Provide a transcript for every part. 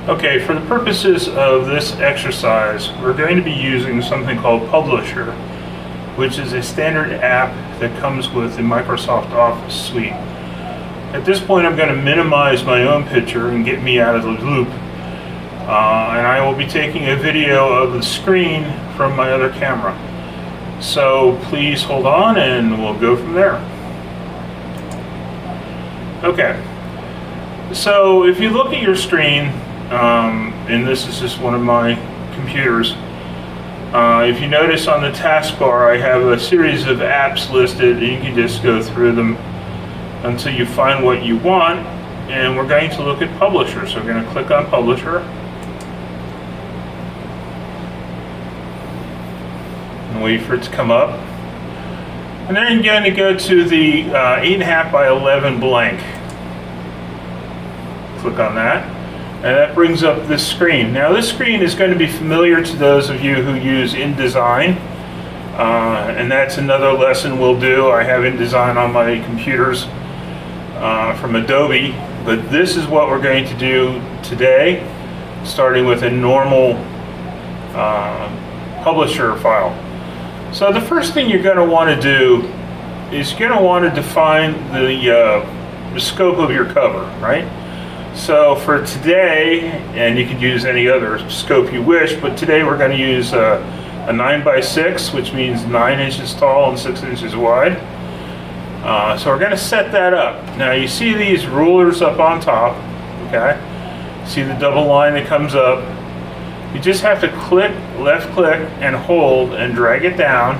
Okay, for the purposes of this exercise, we're going to be using something called Publisher, which is a standard app that comes with the Microsoft Office suite. At this point, I'm going to minimize my own picture and get me out of the loop. And I will be taking a video of the screen from my other camera. So please hold on and we'll go from there. Okay, so if you look at your screen, and this is just one of my computers, if you notice on the taskbar I have a series of apps listed, and you can just go through them until you find what you want. And we're going to look at Publisher, so we're going to click on Publisher and wait for it to come up. And then you're going to go to the 8.5 by 11 blank. Click on that, and that brings up this screen. Now this screen is going to be familiar to those of you who use InDesign, and that's another lesson we'll do. I have InDesign on my computers from Adobe, but this is what we're going to do today, starting with a normal Publisher file. So the first thing you're going to want to do is you're going to want to define the scope of your cover, right? So for today, and you could use any other scope you wish, but today we're going to use a 9 by 6, which means 9 inches tall and 6 inches wide. So we're going to set that up. Now you see these rulers up on top, okay? See the double line that comes up? You just have to click, left click, and hold and drag it down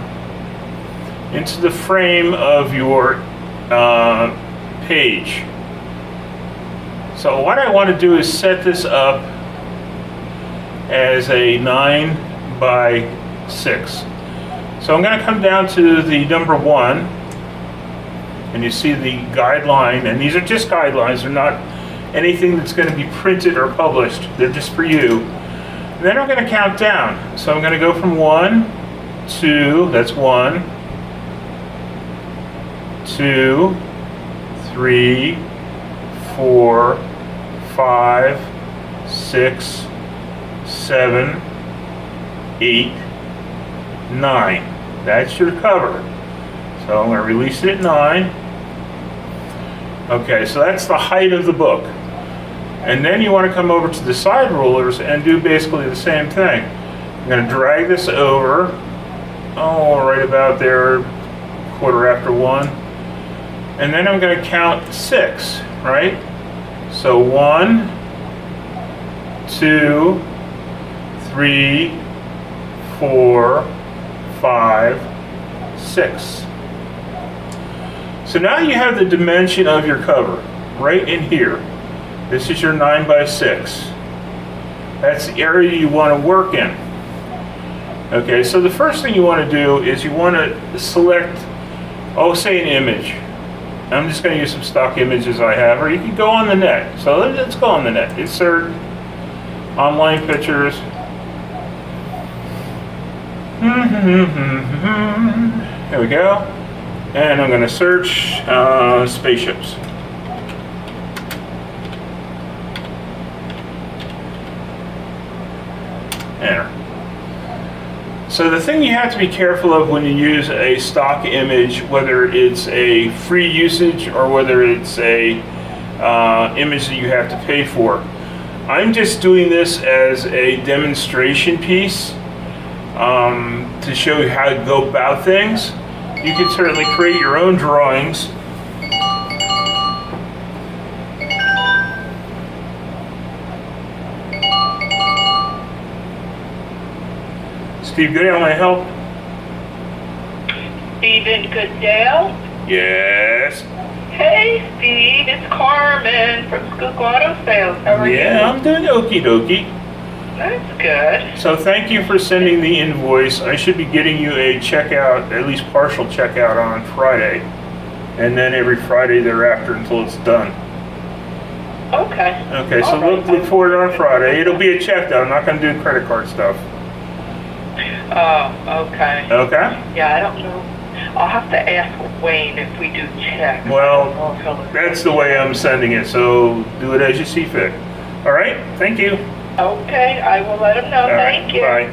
into the frame of your page. So what I want to do is set this up as a 9 by 6. So I'm going to come down to the number 1, and you see the guideline, and these are just guidelines. They're not anything that's going to be printed or published. They're just for you. And then I'm going to count down. So I'm going to go from 1, 2, that's 1, 2, 3, 4, 5, 6, 7, 8, 9. That's your cover. So I'm going to release it at 9. Okay, so that's the height of the book. And then you want to come over to the side rulers and do basically the same thing. I'm going to drag this over, right about there, 1:15. And then I'm going to count 6, right? So 1, 2, 3, 4, 5, 6. So now you have the dimension of your cover right in here. This is your 9 by 6. That's the area you want to work in. Okay, so the first thing you want to do is you want to select, say an image. I'm just going to use some stock images I have, or you can go on the net. So let's go on the net. Insert online pictures. Here we go. And I'm going to search spaceships. Enter. So the thing you have to be careful of when you use a stock image, whether it's a free usage or whether it's a image that you have to pay for. I'm just doing this as a demonstration piece to show you how to go about things. You can certainly create your own drawings. Steve Goodale, may I help? Stephen Goodale? Yes. Hey Steve, it's Carmen from Skook Auto Sales. How are you? Yeah, I'm doing okie dokie. That's good. So thank you for sending the invoice. I should be getting you a checkout, at least partial checkout on Friday. And then every Friday thereafter until it's done. Okay. Okay, so look for it on Friday. It'll be a check though. I'm not going to do credit card stuff. Oh, okay. Okay? Yeah, I don't know. I'll have to ask Wayne if we do checks. Well, that's the way I'm sending it, so do it as you see fit. All right? Thank you. Okay, I will let him know. All right, Thank you. bye.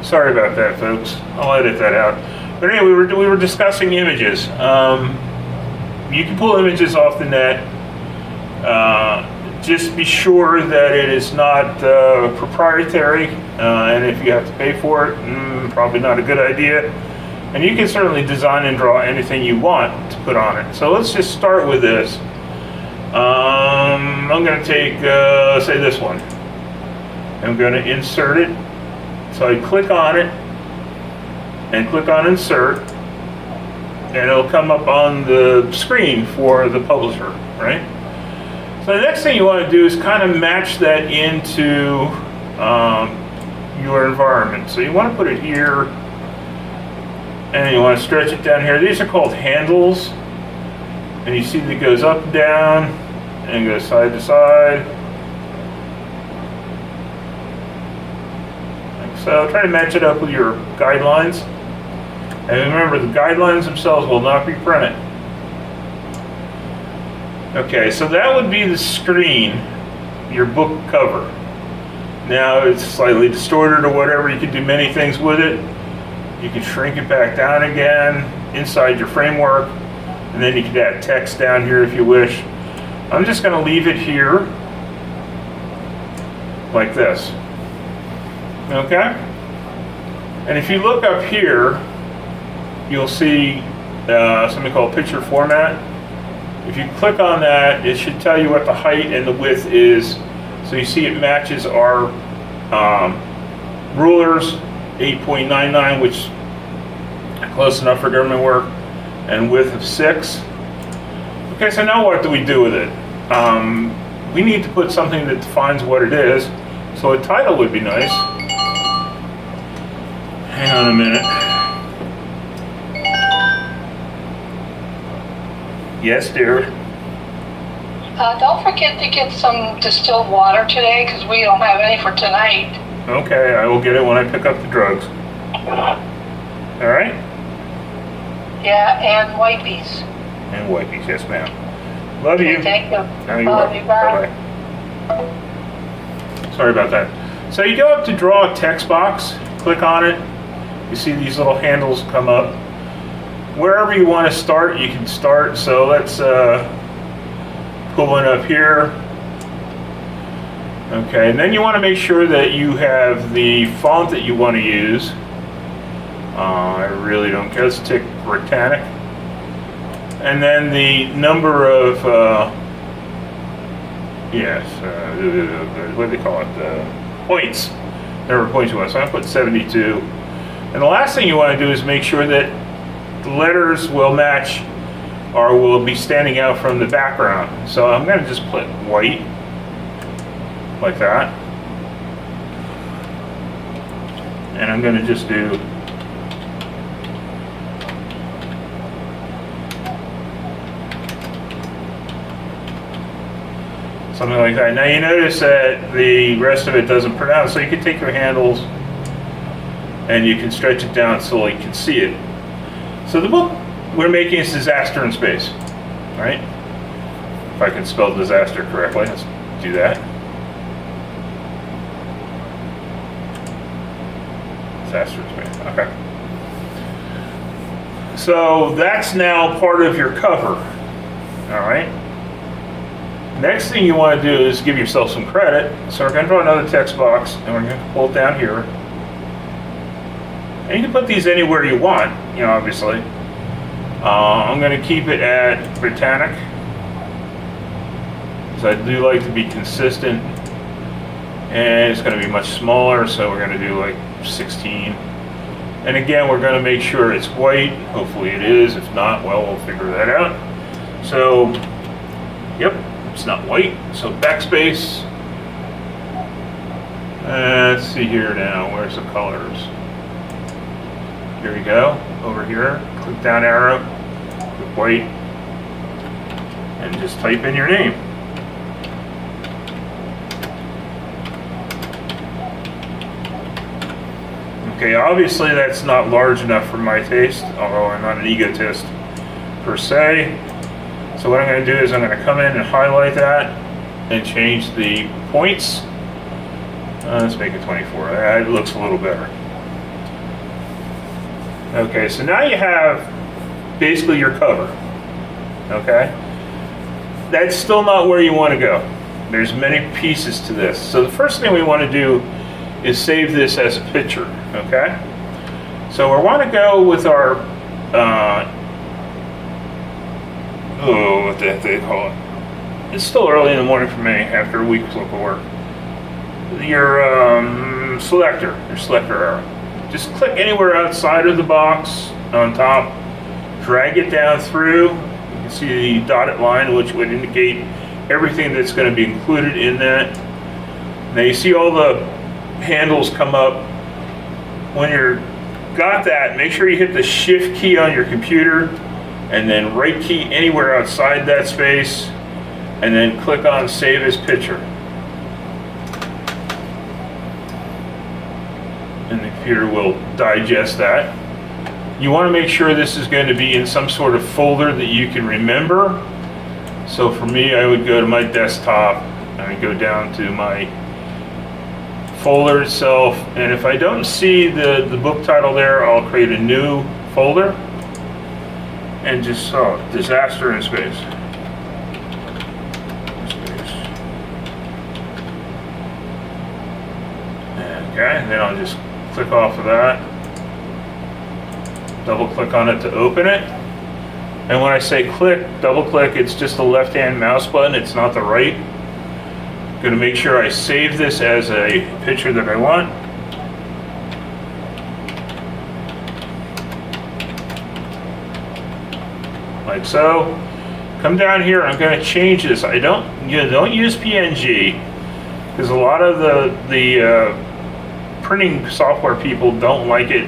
Sorry about that, folks. I'll edit that out. But anyway, we were discussing images. You can pull images off the net. Just be sure that it is not proprietary, and if you have to pay for it, probably not a good idea. And you can certainly design and draw anything you want to put on it. So let's just start with this. I'm going to take, say this one. I'm going to insert it. So I click on it and click on insert, and it'll come up on the screen for the publisher, right? So the next thing you want to do is kind of match that into your environment. So you want to put it here, and you want to stretch it down here. These are called handles, and you see that it goes up and down and goes side to side. Like so. Try to match it up with your guidelines. And remember, the guidelines themselves will not be printed. Okay, so that would be the screen, your book cover. Now it's slightly distorted or whatever. You can do many things with it. You can shrink it back down again inside your framework, and then you can add text down here if you wish. I'm just going to leave it here like this. Okay? And if you look up here, you'll see something called picture format. If you click on that, it should tell you what the height and the width is. So you see it matches our rulers, 8.99, which is close enough for government work, and width of 6. Okay, so now what do we do with it? We need to put something that defines what it is. So a title would be nice. Hang on a minute. Yes, dear. Don't forget to get some distilled water today, because we don't have any for tonight. Okay, I will get it when I pick up the drugs. All right? Yeah, and wipies. And wipies, yes, ma'am. Love you. Thank you. Now you Love you, bye. Bye-bye. Sorry about that. So you go up to draw a text box, click on it. You see these little handles come up. Wherever you want to start, you can start. So let's pull one up here. Okay, and then you want to make sure that you have the font that you want to use. I really don't care. Let's take Britannic. And then the number of, what do they call it? Points. Number of points you want. So I put 72. And the last thing you want to do is make sure that the letters will match or will be standing out from the background. So I'm going to just put white, like that. And I'm going to just do something like that. Now you notice that the rest of it doesn't print out, so you can take your handles and you can stretch it down so you can see it. So the book we're making is Disaster in Space, right? If I can spell disaster correctly, let's do that. Disaster in Space, okay. So that's now part of your cover, all right? Next thing you want to do is give yourself some credit. So we're going to draw another text box, and we're going to pull it down here. And you can put these anywhere you want, you know, obviously. I'm going to keep it at Britannic, because I do like to be consistent. And it's going to be much smaller, so we're going to do like 16. And again, we're going to make sure it's white. Hopefully it is. If not, well, we'll figure that out. So, yep. It's not white, so backspace. Let's see here now, where's the colors? Here we go, over here, click down arrow, click white, and just type in your name. Okay, obviously that's not large enough for my taste, although I'm not an egotist per se. So what I'm going to do is I'm going to come in and highlight that, and change the points. Let's make it 24. That looks a little better. Okay, so now you have basically your cover. Okay? That's still not where you want to go. There's many pieces to this. So the first thing we want to do is save this as a picture. Okay? So we want to go with our, what the heck do they call it? It's still early in the morning for me after a week's worth of work. Your selector arrow. Just click anywhere outside of the box on top, drag it down through. You can see the dotted line, which would indicate everything that's going to be included in that. Now you see all the handles come up. When you're got that, make sure you hit the shift key on your computer and then right key anywhere outside that space and then click on save as picture. And the computer will digest that. You want to make sure this is going to be in some sort of folder that you can remember. So for me, I would go to my desktop, I would go down to my folder itself, and if I don't see the book title there, I'll create a new folder and just disaster in space. Okay, and then I'll just click off of that, double click on it to open it, and when I say click, double click, it's just the left hand mouse button, it's not the right. I'm going to make sure I save this as a picture that I want. Like so. Come down here, I'm going to change this. Don't use PNG because a lot of the printing software people don't like it.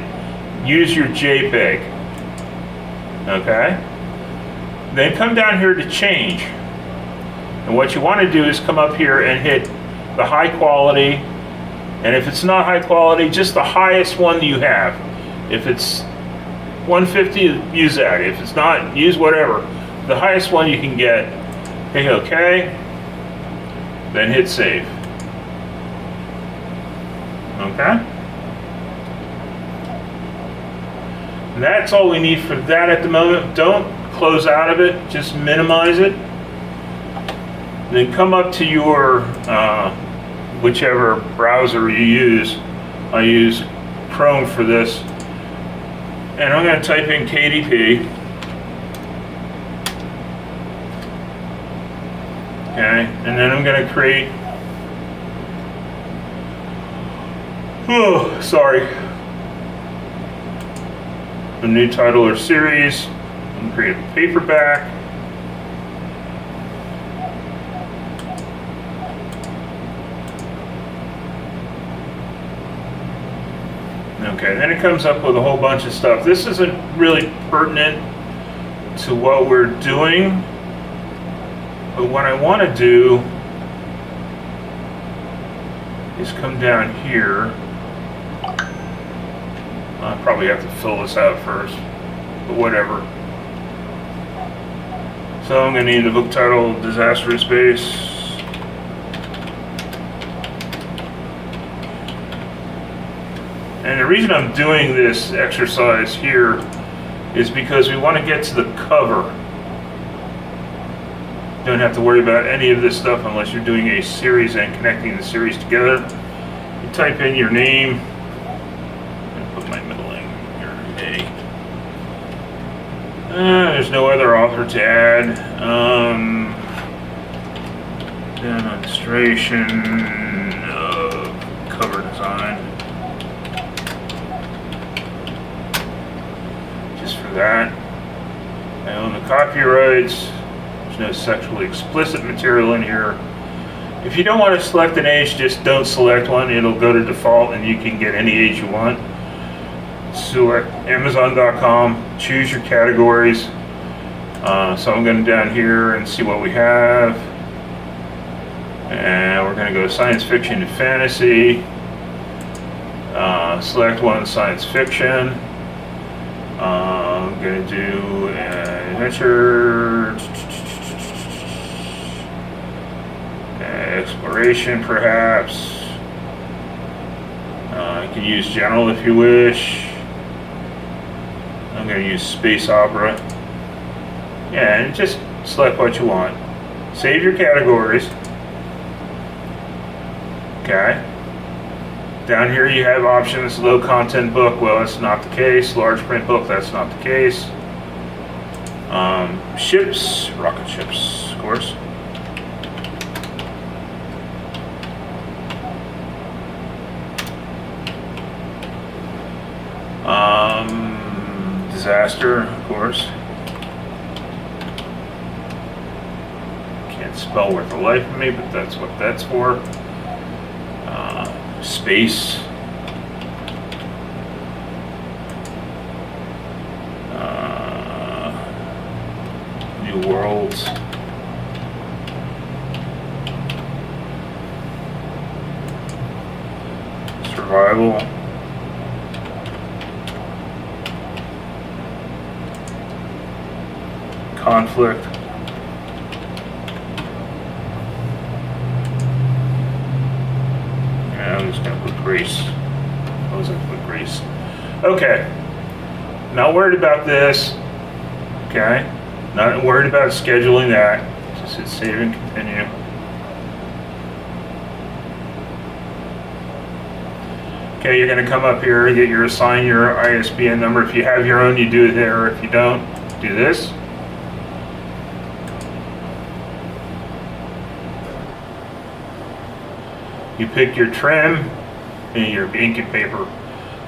Use your JPEG. Okay? Then come down here to change. And what you want to do is come up here and hit the high quality. And if it's not high quality, just the highest one you have. If it's 150, use that. If it's not, use whatever. The highest one you can get. Hit OK. Then hit save. Okay? And that's all we need for that at the moment. Don't close out of it, just minimize it. Then come up to your whichever browser you use. I use Chrome for this. And I'm going to type in KDP. Okay, and then I'm going to create, a new title or series. I'm going to create a paperback. Okay, then it comes up with a whole bunch of stuff. This isn't really pertinent to what we're doing, but what I want to do is come down here. I probably have to fill this out first, but whatever. So I'm going to need the book title, Disaster in Space. And the reason I'm doing this exercise here is because we want to get to the cover. You don't have to worry about any of this stuff unless you're doing a series and connecting the series together. You type in your name. My middle name here, A. There's no other author to add. Demonstration of cover design. Just for that. I own the copyrights. There's no sexually explicit material in here. If you don't want to select an age, just don't select one. It'll go to default and you can get any age you want. Select Amazon.com, choose your categories. So I'm going down here and see what we have. And we're going to go science fiction and fantasy. Select one, science fiction. I'm going to do adventure. Exploration, perhaps. You can use general if you wish. I'm going to use space opera. Yeah, and just select what you want. Save your categories. Okay. Down here you have options. Low content book. Well, that's not the case. Large print book. That's not the case. Ships. Rocket ships, of course. Disaster, of course. Can't spell worth the life of me, but that's what that's for. Space. New worlds. Survival. Conflict. Yeah, I'm just gonna put Greece. I was gonna put Greece. Okay. Not worried about this. Okay. Not worried about scheduling that. Just hit save and continue. Okay, you're gonna come up here and get your assign your ISBN number. If you have your own, you do it there. If you don't, do this. You pick your trim and your ink and paper.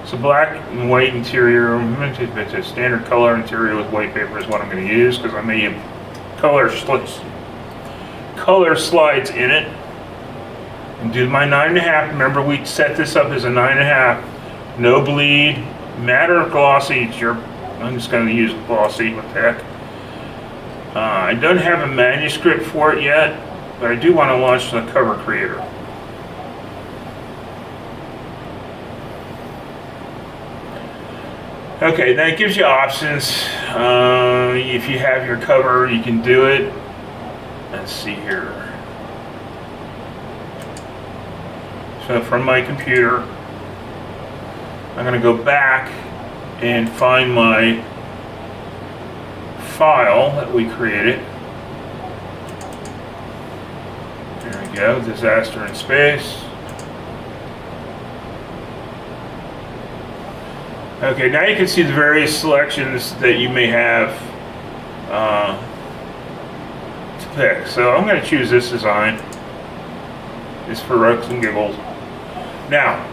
So black and white interior, standard color interior with white paper is what I'm going to use because I may have color slides in it. And do my 9.5. Remember we set this up as a 9.5. No bleed, matte or glossy. It's your. I'm just going to use glossy. What the heck? I don't have a manuscript for it yet, but I do want to launch the cover creator. Okay, that gives you options. If you have your cover, you can do it. Let's see here. So from my computer, I'm going to go back and find my file that we created. There we go, Disaster in Space. Okay, now you can see the various selections that you may have to pick. So I'm going to choose this design. It's for Rucks and Giggles. Now,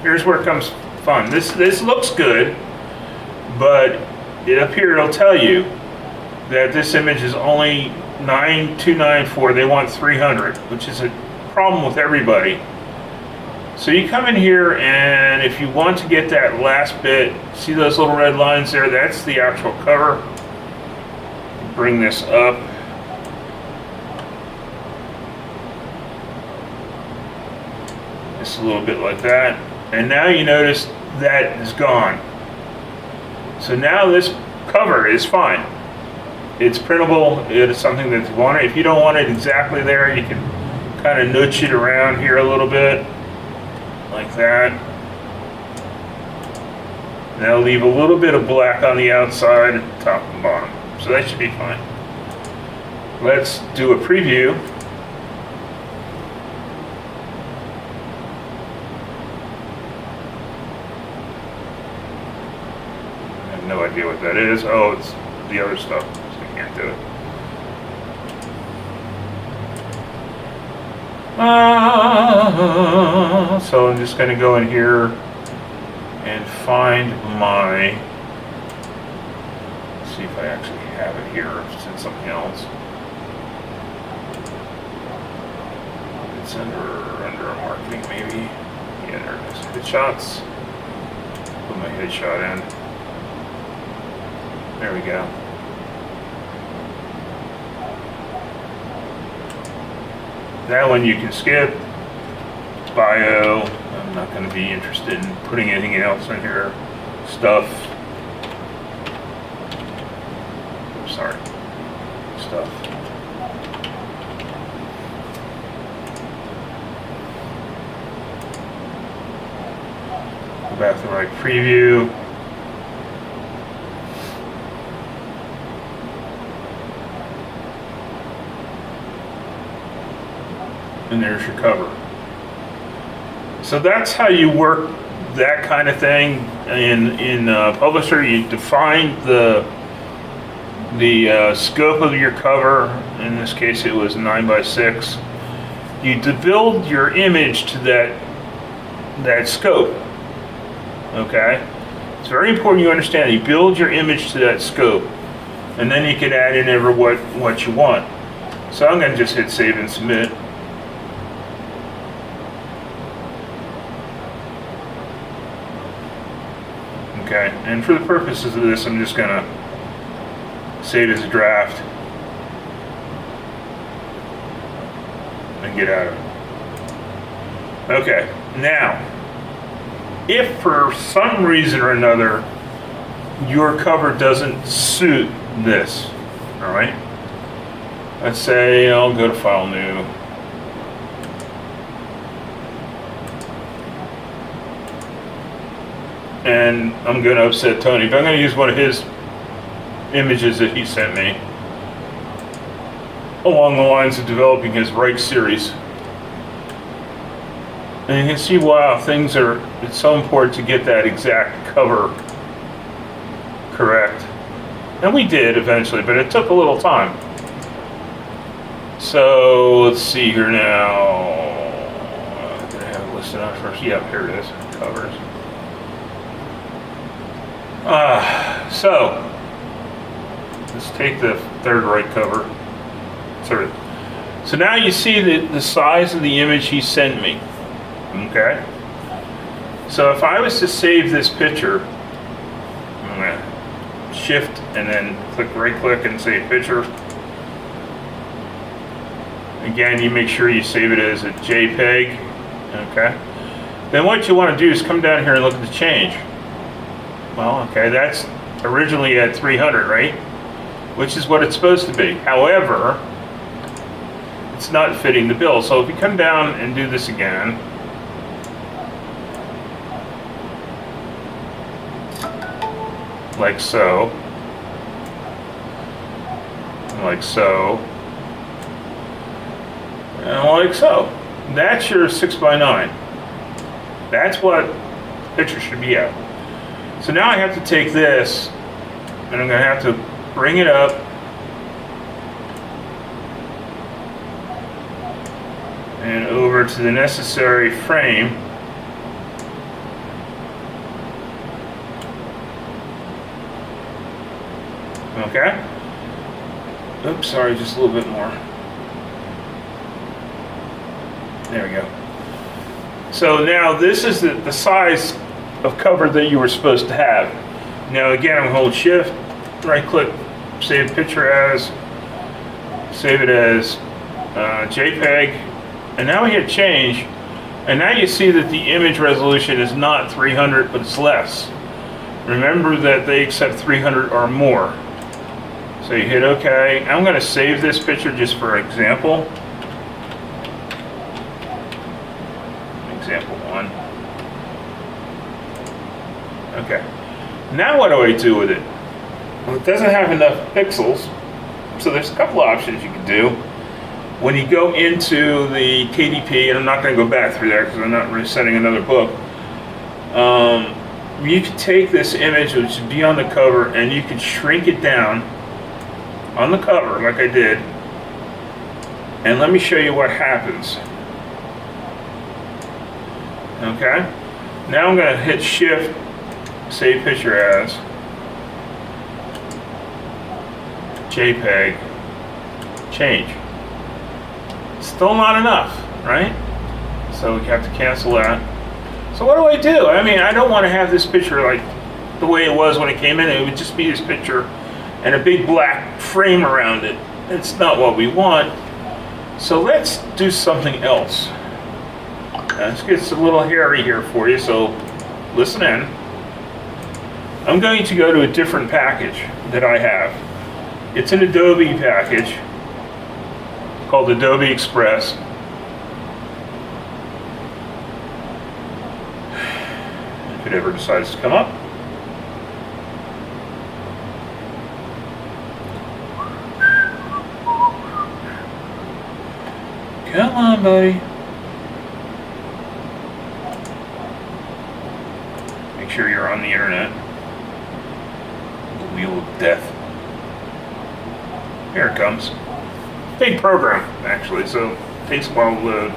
here's where it comes fun. This looks good, but up here it'll tell you that this image is only 9294. They want 300, which is a problem with everybody. So you come in here, and if you want to get that last bit, see those little red lines there? That's the actual cover. Bring this up. Just a little bit like that. And now you notice that is gone. So now this cover is fine. It's printable. It is something that you want. If you don't want it exactly there, you can kind of nudge it around here a little bit. Like that. That'll leave a little bit of black on the outside at the top and bottom. So that should be fine. Let's do a preview. I have no idea what that is. Oh, it's the other stuff, so I can't do it. So I'm just going to go in here and find my, let's see if I actually have it here, if it's in something else. It's under marketing maybe. Yeah, there it is. Headshots. Put my headshot in. There we go. That one you can skip. Bio. I'm not going to be interested in putting anything else in here. Stuff. Sorry. Stuff. right, preview. And there's your cover. So that's how you work that kind of thing in Publisher. You define the scope of your cover. In this case, it was 9x6. You build your image to that scope. Okay, it's very important you understand. You build your image to that scope, and then you can add in what you want. So I'm going to just hit save and submit. Okay, and for the purposes of this, I'm just going to save it as a draft and get out of it. Okay, now, if for some reason or another your cover doesn't suit this, all right, let's say I'll go to File, New. And I'm going to upset Tony, but I'm going to use one of his images that he sent me along the lines of developing his Reich series. And you can see, wow, it's so important to get that exact cover correct. And we did eventually, but it took a little time. So let's see here now. Did I have it listed out first? Yeah, here it is, covers. So let's take the third right cover. So now you see the size of the image he sent me. Okay. So if I was to save this picture, I'm gonna shift and then right click and save picture. Again, you make sure you save it as a JPEG. Okay. Then what you want to do is come down here and look at the change. Well, okay, that's originally at 300, right? Which is what it's supposed to be. However, it's not fitting the bill. So if you come down and do this again, like so, like so, and like so. That's your 6x9. That's what picture should be at. So now I have to take this, and I'm going to have to bring it up, and over to the necessary frame. Okay? Oops, sorry, just a little bit more. There we go. So now this is the size of cover that you were supposed to have. Now again, I'm going to hold shift, right click, save picture as, save it as JPEG, and now we hit change, and now you see that the image resolution is not 300, but it's less. Remember that they accept 300 or more. So you hit OK. I'm going to save this picture just for example. Example 1. Okay. Now what do I do with it? Well, it doesn't have enough pixels, so there's a couple options you can do. When you go into the KDP, and I'm not going to go back through there because I'm not resending another book, you can take this image, which should be on the cover, and you can shrink it down on the cover like I did, and let me show you what happens. Okay, now I'm going to hit shift, save picture as JPEG, change. Still not enough, right? So we have to cancel that. So what do? I mean, I don't want to have this picture like the way it was when it came in. It would just be this picture and a big black frame around it. It's not what we want. So let's do something else. This gets a little hairy here for you, so listen in. I'm going to go to a different package that I have. It's an Adobe package called Adobe Express. If it ever decides to come up. Come on, buddy. Make sure you're on the internet. The wheel of death. Here it comes. Big program, actually, so it takes a while to load.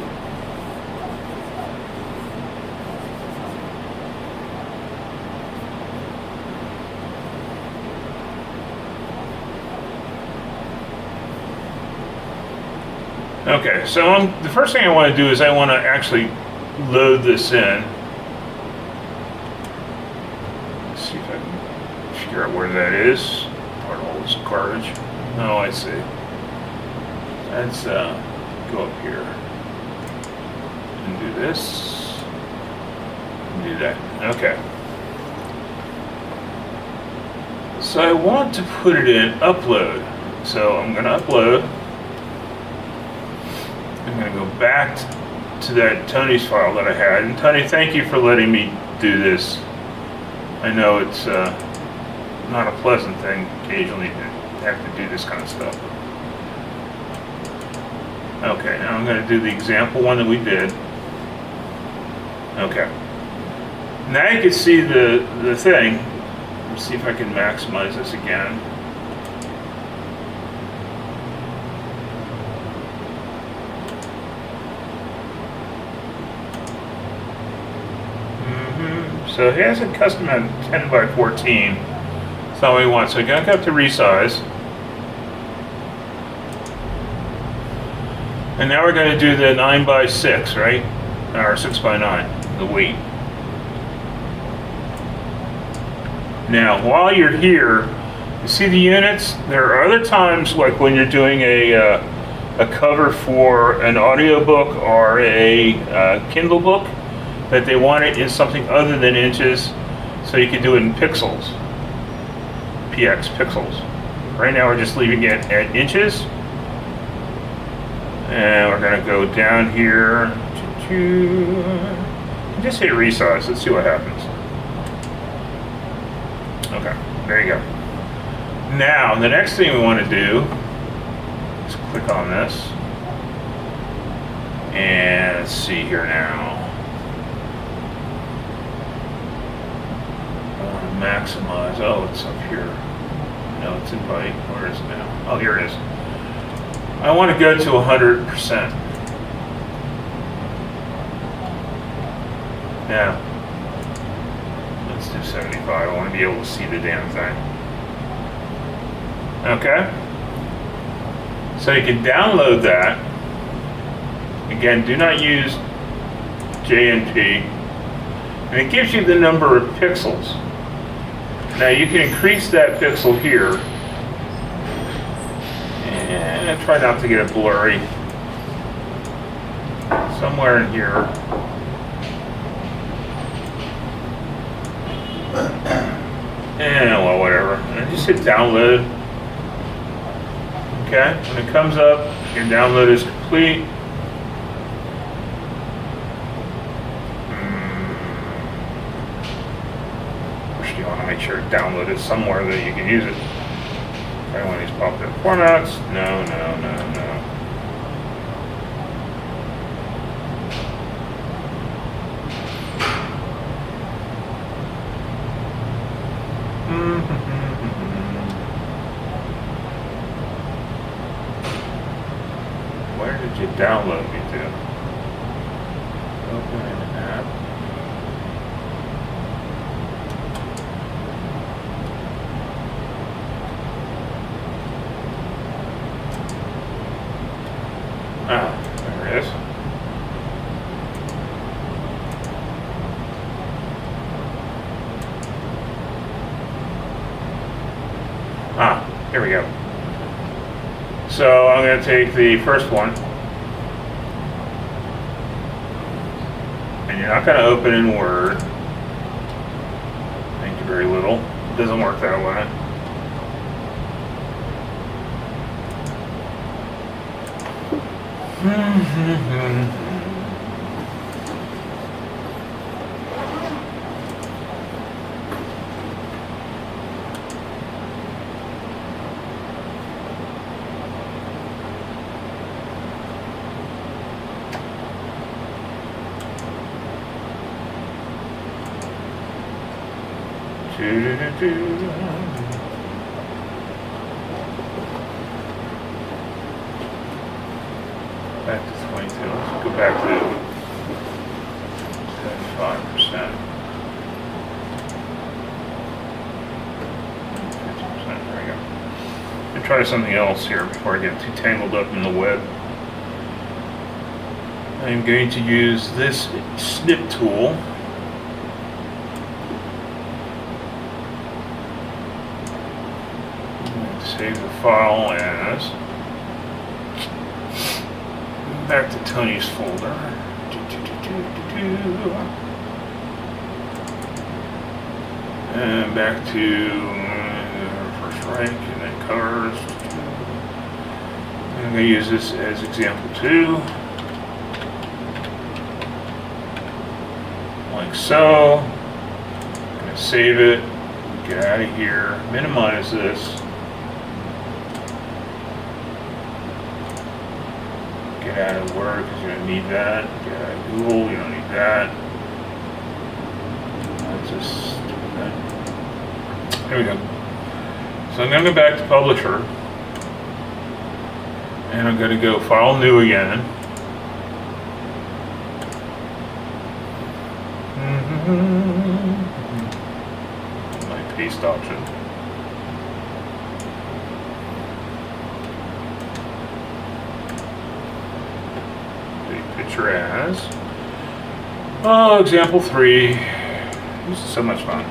Okay, so the first thing I want to do is I want to actually load this in. Let's see if I can figure out where that is. Part of all this garbage. Oh, I see. Let's go up here and do this. And do that. Okay. So I want to put it in upload. So I'm going to upload. I'm going to go back to that Tony's file that I had. And Tony, thank you for letting me do this. I know it's not a pleasant thing occasionally to have to do this kind of stuff. Okay, now I'm going to do the example one that we did. Okay. Now you can see the thing. Let's see if I can maximize this again. So he has it custom at 10 by 14. That's not what we want. So we're going to go up to resize. And now we're going to do the 9 by 6, right? Or 6 by 9, the weight. Now, while you're here, you see the units? There are other times, like when you're doing a cover for an audiobook or a Kindle book, that they want it in something other than inches, so you can do it in pixels. PX, pixels. Right now we're just leaving it at inches. And we're going to go down here. And just hit resize. Let's see what happens. Okay, there you go. Now, the next thing we want to do is click on this. And let's see here now. Maximize. Oh, it's up here. No, it's invite. Where is it now? Oh, here it is. I want to go to 100%. Now, let's do 75. I want to be able to see the damn thing. Okay. So you can download that. Again, do not use JNP. And it gives you the number of pixels. Now you can increase that pixel here, and try not to get it blurry. Somewhere in here. And well, whatever. And just hit download. Okay, when it comes up, your download is complete. Make sure it's downloaded somewhere that you can use it. Try one of these popular formats. No. Where did you download me to? Open an app. Ah, there it is. Ah, here we go. So I'm going to take the first one. And you're not going to open in Word. Thank you very little. It doesn't work that way. Back to 22. Let's go back to 75%. 50%. There we go. Let me try something else here before I get too tangled up in the web. I'm going to use this snip tool. Save the file as back to Tony's folder. And back to First Reich and then colors. I'm going to use this as example 2. Like so. I'm going to save it. Get out of here. Minimize this. Get out of Word because you don't need that. Get out of Google, you don't need that. Let's just do that. There we go. So I'm going to go back to Publisher. And I'm going to go File New again. My paste option. Picture as example 3. This is so much fun.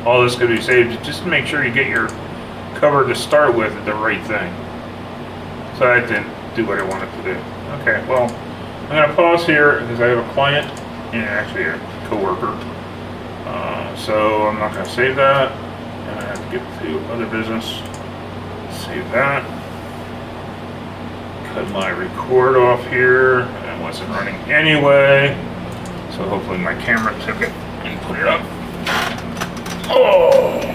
All this could be saved just to make sure you get your cover to start with the right thing. So I didn't do what I wanted to do. Okay, well, I'm going to pause here because I have a client and actually a coworker. So I'm not going to save that. And I have to get to other business. Save that. Cut my record off here. It wasn't running anyway. So hopefully my camera took it and put it up. Oh!